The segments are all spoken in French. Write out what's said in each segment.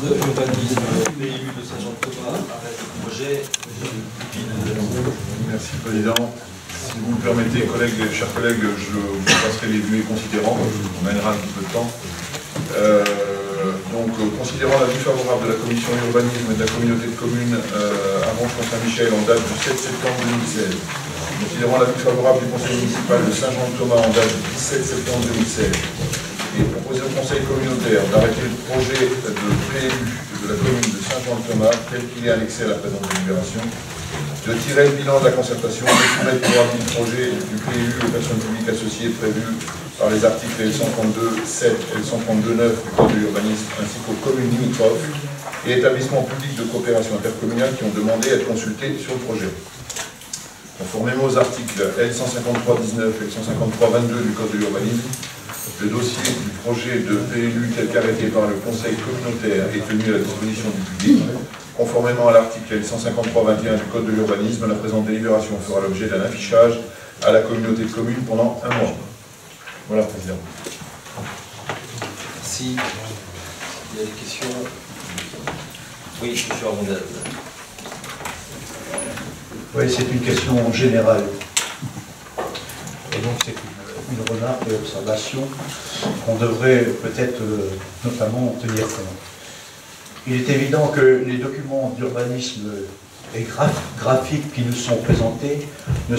d'urbanisme PLU de Saint-Jean-de-Thomas, arrêt de projet. Merci Président. Si vous me permettez, chers collègues, je vous passerai les vues et considérants. On mènera un petit peu de temps. Considérant l'avis favorable de la commission urbanisme et de la communauté de communes Avranches-Mont-Saint-Michel en date du 7 septembre 2016, considérant l'avis favorable du conseil municipal de Saint-Jean-de-Thomas en date du 17 septembre 2016, et proposer au conseil communautaire d'arrêter le projet de PLU de la commune de Saint-Jean-de-Thomas tel qu'il est annexé à la présente délibération, de tirer le bilan de la concertation, de soumettre pour avis le projet du PLU aux personnes publiques associées prévues par les articles L132.7 et L132.9 du Code de l'urbanisme, ainsi qu'aux communes limitrophes et établissements publics de coopération intercommunale qui ont demandé à être consultés sur le projet. Conformément aux articles L153.19 et L153.22 du Code de l'urbanisme, le dossier du projet de PLU tel qu'arrêté par le conseil communautaire est tenu à la disposition du public. Conformément à l'article L153.21 du Code de l'urbanisme, la présente délibération fera l'objet d'un affichage à la communauté de communes pendant 1 mois. Voilà, Président. Merci. Il y a des questions? Oui, M. Armandel. Oui, c'est une question générale. Et donc c'est une remarque et observation qu'on devrait peut-être notamment tenir compte. Il est évident que les documents d'urbanisme et graphiques qui nous sont présentés ne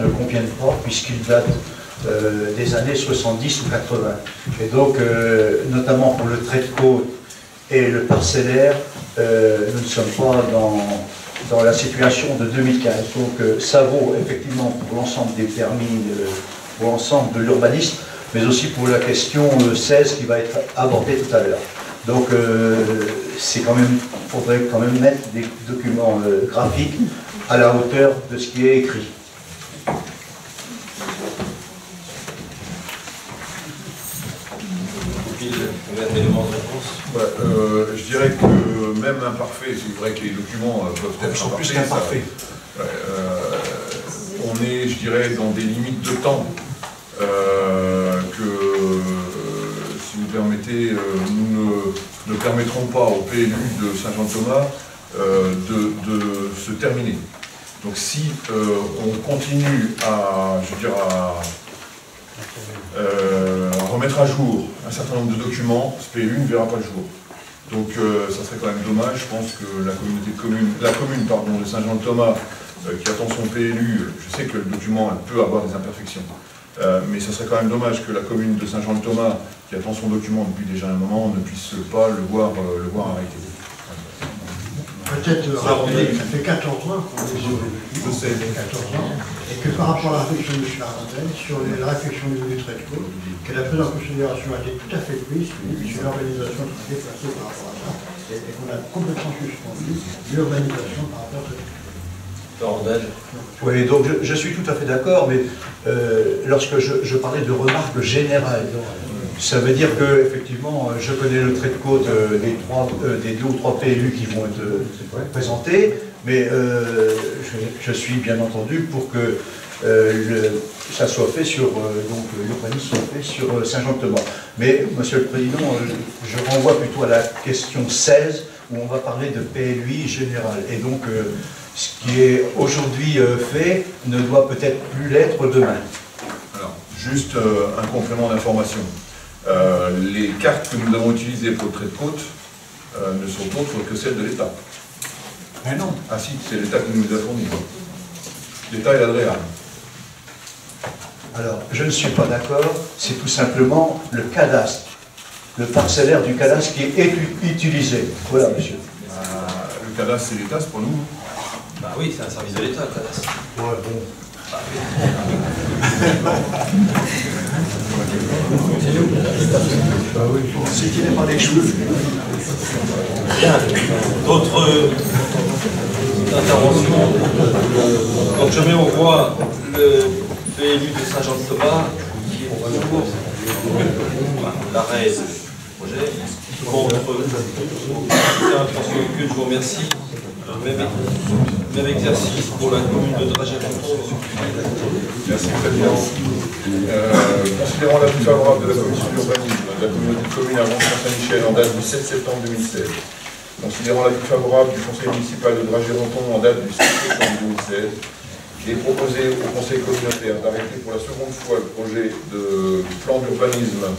conviennent pas, puisqu'ils datent des années 70 ou 80. Et donc, notamment pour le trait de côte et le parcellaire, nous ne sommes pas dans la situation de 2015. Donc, ça vaut effectivement pour l'ensemble des permis, pour l'ensemble de l'urbanisme, mais aussi pour la question 16 qui va être abordée tout à l'heure. Donc, faudrait quand même mettre des documents graphiques à la hauteur de ce qui est écrit. Un élément de réponse. Je dirais que même imparfait, c'est vrai que les documents peuvent être plus qu'imparfaits. On est, je dirais, dans des limites de temps que, si vous permettez, nous ne permettrons pas au PLU de Saint-Jean-de-Thomas de se terminer. Donc si on continue à, remettre à jour un certain nombre de documents, ce PLU ne verra pas le jour. Donc ça serait quand même dommage. Je pense que la commune de Saint-Jean-de-Thomas qui attend son PLU, je sais que le document peut avoir des imperfections, mais ça serait quand même dommage que la commune de Saint-Jean-de-Thomas qui attend son document depuis déjà un moment ne puisse pas le voir arrêter. Peut-être rappeler que ça fait 14 ans qu'on est sur je sais. 14 ans, et que par rapport à la réflexion de M. Armandel, sur la réflexion du trait de côte, que la prise en considération a été tout à fait prise sur l'organisation qui s'est déplacée par rapport à ça, et qu'on a complètement suspendu l'urbanisation par rapport à ça. Oui, donc je suis tout à fait d'accord, mais lorsque je parlais de remarques générales, ça veut dire que effectivement, je connais le trait de côte des 2 ou 3 PLU qui vont être présentés, mais je suis bien entendu pour que ça soit fait sur l'urbanisme soit fait sur Saint-Jean-de-Thomas. Mais, Monsieur le Président, je renvoie plutôt à la question 16 où on va parler de PLUI général. Et donc, ce qui est aujourd'hui fait ne doit peut-être plus l'être demain. Alors, juste un complément d'information. Les cartes que nous avons utilisées pour le trait de côte ne sont autres que celles de l'État. Mais non. Ah si, c'est l'État qui nous les a fournies. L'État et l'Adréal. Alors, je ne suis pas d'accord, c'est tout simplement le cadastre, le parcellaire du cadastre qui est utilisé. Voilà, monsieur. Le cadastre, c'est l'État, c'est pour nous. Bah oui, c'est un service de l'État, le cadastre. Ouais, bon. C'est qu'il n'est pas des cheveux. Bien. D'autres interventions. Donc je mets au voie le PLU de Saint-Jean-de-Thomas qui est pour l'arrêt du projet. Contre aucune abstention aucune, je vous remercie. Même Même exercice pour la commune de Dragey-Ronthon, monsieur le président. Merci, Président. Considérant l'avis favorable de la commission d'urbanisme de la communauté de communes Avranches-Saint-Michel en date du 7 septembre 2016, considérant l'avis favorable du conseil municipal de Dragey-Ronthon en date du 6 septembre 2016, il est proposé au conseil communautaire d'arrêter pour la seconde fois le projet de plan d'urbanisme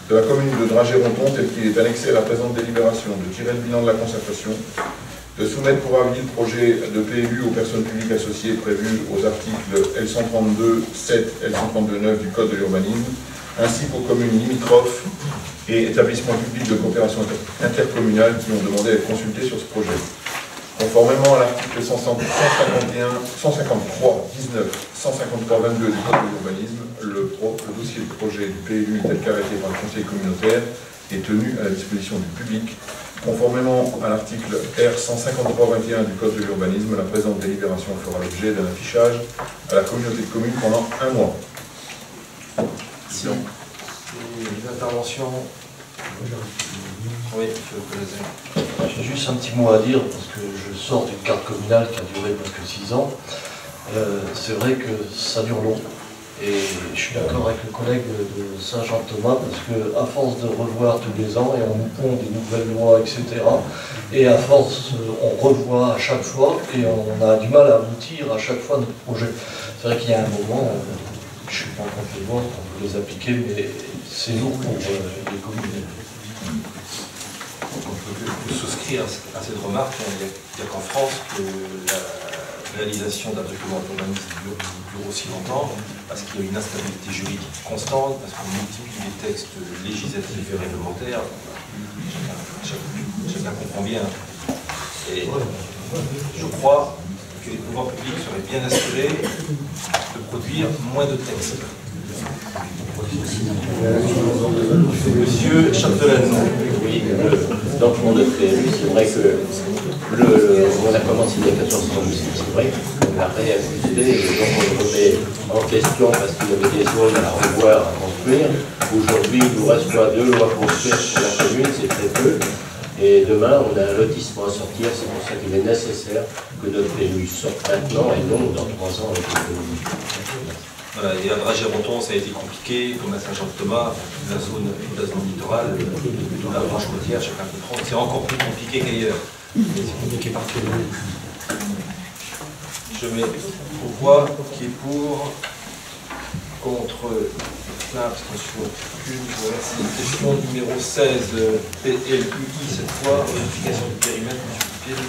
de la commune de Dragey-Ronthon tel qu'il est annexé à la présente délibération, de tirer le bilan de la concertation, de soumettre pour avis le projet de PLU aux personnes publiques associées prévues aux articles L132, 7, L132, 9 du Code de l'urbanisme, ainsi qu'aux communes limitrophes et établissements publics de coopération intercommunale qui ont demandé à être consultés sur ce projet. Conformément à l'article 153, 19, 153, 22 du Code de l'urbanisme, le dossier de projet du PLU tel qu'arrêté par le Conseil communautaire est tenu à la disposition du public. Conformément à l'article R 153-21 du Code de l'urbanisme, la présente délibération fera l'objet d'un affichage à la communauté de communes pendant 1 mois. Si. Les interventions. Oui, monsieur le président. J'ai juste un petit mot à dire, parce que je sors d'une carte communale qui a duré presque 6 ans. C'est vrai que ça dure long. Et je suis d'accord avec le collègue de Saint-Jean-de-Thomas, parce qu'à force de revoir tous les ans, et on nous pond des nouvelles lois, etc., et à force, on revoit à chaque fois, et on a du mal à aboutir à chaque fois notre projet. C'est vrai qu'il y a un moment, je ne suis pas contre les lois, on peut les appliquer, mais c'est lourd pour les communes. On peut souscrire à cette remarque. Il n'y a qu'en France que la réalisation d'un document d'urbanisme dure aussi longtemps, parce qu'il y a une instabilité juridique constante, parce qu'on multiplie les textes législatifs et réglementaires. Chacun comprend bien. Et je crois que les pouvoirs publics seraient bien assurés de produire moins de textes. Monsieur Chapdelaine. Oui, le document de PLU, c'est vrai que on a commencé il y a 14 ans, c'est vrai qu'on a réajusté, et donc on le remet en question parce qu'il y avait des zones à revoir, à construire. Aujourd'hui, il nous reste quoi, 2 lois à construire sur la commune, c'est très peu. Et demain, on a un lotissement à sortir, c'est pour ça qu'il est nécessaire que notre PLU sorte maintenant et non dans 3 ans avec le PLU. Voilà, et à Dragey-Ronthon, ça a été compliqué, comme à Saint-Jean-de-Thomas, la zone littorale, plutôt la branche côtière, chacun peut prendre. C'est encore plus compliqué qu'ailleurs. Mais c'est compliqué partout. Je mets au voix qui est pour, contre, l'abstention. Je vous remercie. Question numéro 16, PLUI, cette fois, modification du périmètre, monsieur Pierre.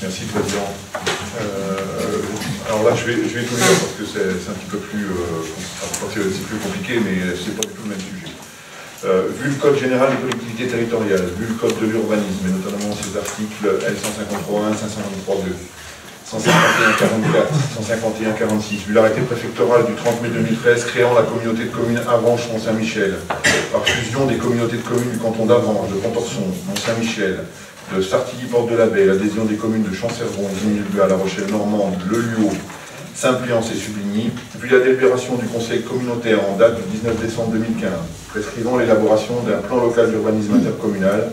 Merci, Président. Alors là, je vais tout lire parce que c'est un petit peu plus, c'est plus compliqué, mais c'est pas du tout le même sujet. Vu le Code général des collectivités territoriales, vu le Code de l'urbanisme, et notamment ses articles L153.1, 553.2, 151.44, 151.46, vu l'arrêté préfectoral du 30 mai 2013 créant la communauté de communes Avranches-Mont-Saint-Michel, par fusion des communautés de communes du canton d'Avranches, de Pontorson, Mont-Saint-Michel, de Sartilly-Porte-de-la-Baie, la d'adhésion des communes de Champ-Cervon, Vignes-du-Bois, La Rochelle-Normande, Le Liot, Saint-Pliance et Subligny, vu la délibération du conseil communautaire en date du 19 décembre 2015, prescrivant l'élaboration d'un plan local d'urbanisme intercommunal,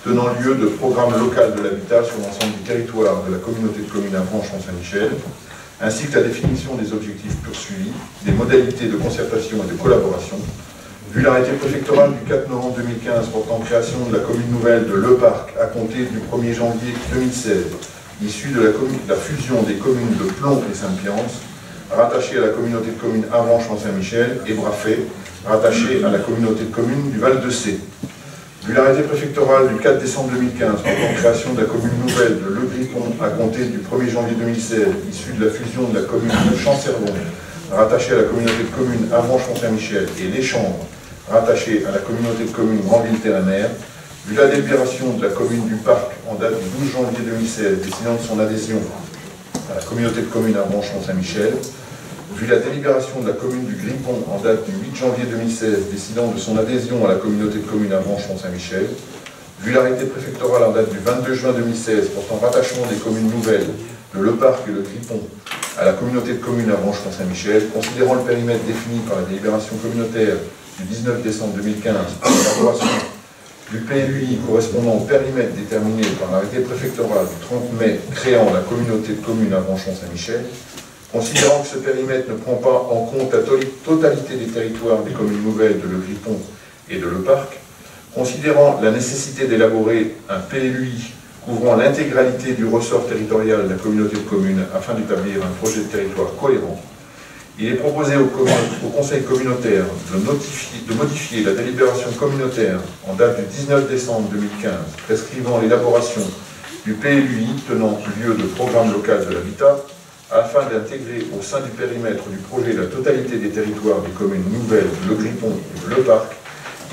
tenant lieu de programme local de l'habitat sur l'ensemble du territoire de la communauté de communes Avranches-Mont-Saint-Michel, ainsi que la définition des objectifs poursuivis, des modalités de concertation et de collaboration, vu l'arrêté préfectoral du 4 novembre 2015 portant création de la commune nouvelle de Le Parc à compter du 1er janvier 2016, issue de la fusion des communes de Plomb et Saint-Piance, rattachée à la communauté de communes Avranches-Mont-Saint-Michel, et Brafay, rattachée à la communauté de communes du Val-de-Cé. Vu l'arrêté préfectoral du 4 décembre 2015 portant création de la commune nouvelle de Le Grippon à compter du 1er janvier 2016, issue de la fusion de la commune de Champ-Cervon, rattachée à la communauté de communes Avranches-Mont-Saint-Michel, et Les Chambres, rattachée à la communauté de communes Granville-Terre-et-Mer, vu la délibération de la commune du Parc en date du 12 janvier 2016 dessinant de son adhésion à la communauté de communes Avranches-Mont-Saint-Michel, vu la délibération de la commune du Grippon en date du 8 janvier 2016 décidant de son adhésion à la communauté de communes Avranches-Mont-Saint-Michel, vu l'arrêté préfectoral en date du 22 juin 2016 portant rattachement des communes nouvelles de Le Parc et Le Grippon à la communauté de communes Avranches-Mont-Saint-Michel, considérant le périmètre défini par la délibération communautaire du 19 décembre 2015 pour l'élaboration du PLUI correspondant au périmètre déterminé par l'arrêté préfectoral du 30 mai créant la communauté de communes Avranchon-Saint-Michel, considérant que ce périmètre ne prend pas en compte la totalité des territoires des communes nouvelles de Le Grippon et de Le Parc, considérant la nécessité d'élaborer un PLUI couvrant l'intégralité du ressort territorial de la communauté de communes afin d'établir un projet de territoire cohérent, il est proposé au Conseil communautaire de modifier la délibération communautaire en date du 19 décembre 2015 prescrivant l'élaboration du PLUI tenant lieu de programme local de l'habitat afin d'intégrer au sein du périmètre du projet la totalité des territoires des communes nouvelles de Le Grippon et de Le Parc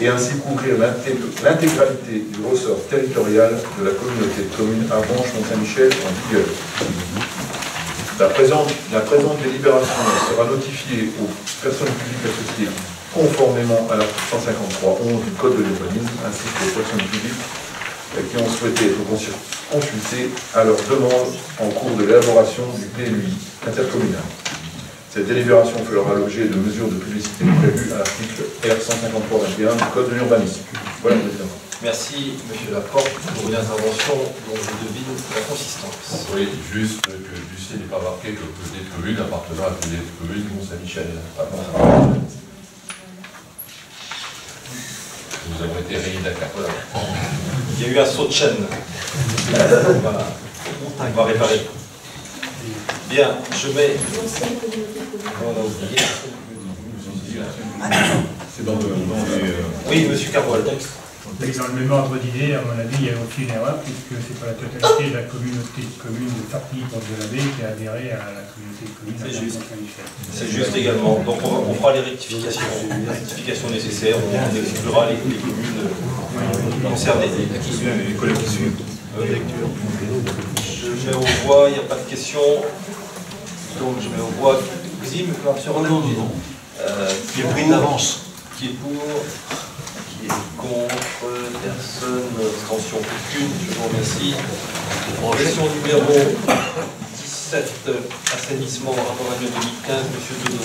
et ainsi couvrir l'intégralité du ressort territorial de la communauté de communes Avranches-Mont-Saint-Michel en vigueur. La présente délibération sera notifiée aux personnes publiques associées conformément à l'article 153.11 du Code de l'urbanisme ainsi qu'aux personnes publiques qui ont souhaité être consultées à leur demande en cours de l'élaboration du PLUI intercommunal. Cette délibération fera l'objet de mesures de publicité prévues à l'article R153.21 du Code de l'urbanisme. Voilà, Président. Merci, M. Laporte, pour une intervention dont je devine la consistance. Oui, juste que Lucie n'est pas marqué que communauté de communes appartenant à la communauté de communes Mont-Saint-Michel. Nous avons été rayés d'accord. Voilà. Il y a eu un saut de chaîne. On va réparer. Bien, je mets... On a oublié. C'est dans les... Oui, M. Carboil. Oui, dans le même ordre d'idée, à mon avis, il y a aussi une erreur, puisque ce n'est pas la totalité de la communauté de communes de Fartilly-Porte-de-la-Baie qui a adhéré à la communauté de communes C'est juste. Saint-Michel. C'est juste également. Donc on fera les rectifications nécessaires, on exclura les communes concernées, les collègues qui suivent. Je mets aux voix, il n'y a pas de questions. Donc je mets aux voix Xim, M. Renaud, qui est pris d'avance. Qui est pour, qui est contre, personne, abstention aucune, je vous remercie. Question numéro 17, assainissement, rapport annuel 2015, M. Dodo.